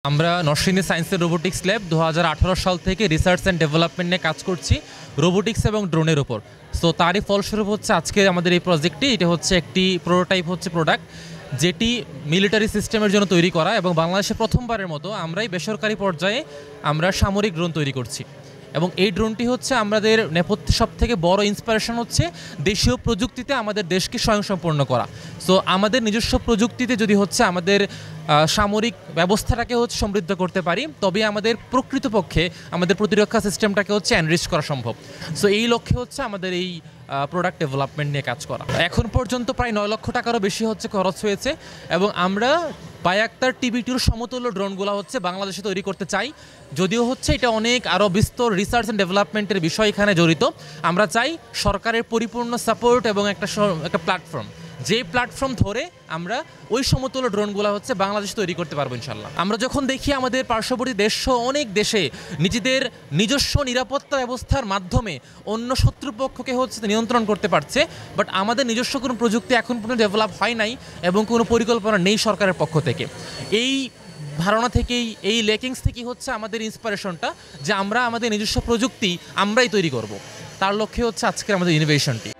আমরা নরসিংদী সায়েন্সের robotics lab 2018 সাল থেকে রিসার্চ অ্যান্ড ডেভেলপমেন্ট নিয়ে কাজ করছি রোবোটিক্স এবং ড্রোনের উপর। সো তারই ফলস্বরূপ হচ্ছে আজকে আমাদের এই প্রজেক্টটি, এটা হচ্ছে একটি প্রোটোটাইপ প্রোডাক্ট যেটি মিলিটারি সিস্টেমের জন্য তৈরি করা, এবং বাংলাদেশে প্রথমবারের মতো আমরাই বেসরকারি পর্যায়ে আমরা সামরিক ড্রোন তৈরি করছি। এবং এই ড্রোনটি হচ্ছে আমাদের নেপথ্যে সবথেকে বড় ইন্সপিরেশন হচ্ছে দেশীয় প্রযুক্তিতে আমাদের দেশকে স্বয়ংসম্পূর্ণ করা। সো আমাদের নিজস্ব প্রযুক্তিতে যদি হচ্ছে আমাদের সামরিক ব্যবস্থাটাকে সমৃদ্ধ করতে পারি, তবে আমাদের প্রকৃতপক্ষে আমাদের প্রতিরক্ষা সিস্টেমটাকে এনরিচ করা সম্ভব। সো এই লক্ষ্যে আমাদের এই প্রোডাক্ট ডেভেলপমেন্ট নিয়ে কাজ করা। এখন পর্যন্ত প্রায় 9 লক্ষ টাকারও বেশি খরচ হয়েছে, এবং আমরা বায়াক্তার TB2 সমতুল্য ড্রোনগুলো বাংলাদেশে তৈরি করতে চাই। যদিও এটা অনেক আরও বিস্তর রিসার্চ অ্যান্ড ডেভেলপমেন্টের বিষয় এখানে জড়িত। আমরা চাই সরকারের পরিপূর্ণ সাপোর্ট এবং একটা প্ল্যাটফর্ম, যে প্ল্যাটফর্ম ধরে আমরা ওই সমতুল্য ড্রোনগুলো বাংলাদেশে তৈরি করতে পারবো ইনশাল্লাহ। আমরা যখন দেখি আমাদের পার্শ্ববর্তী দেশসহ অনেক দেশে নিজেদের নিজস্ব নিরাপত্তা ব্যবস্থার মাধ্যমে অন্য শত্রুপক্ষকে নিয়ন্ত্রণ করতে পারছে, বাট আমাদের নিজস্ব কোনো প্রযুক্তি এখন পর্যন্ত ডেভেলপ হয় নাই এবং কোনো পরিকল্পনা নেই সরকারের পক্ষ থেকে। এই ধারণা থেকেই, এই লেকিংস থেকেই আমাদের ইন্সপিরেশনটা, যে আমরা আমাদের নিজস্ব প্রযুক্তি আমরাই তৈরি করব। তার লক্ষ্যে আজকের আমাদের ইনোভেশনটি।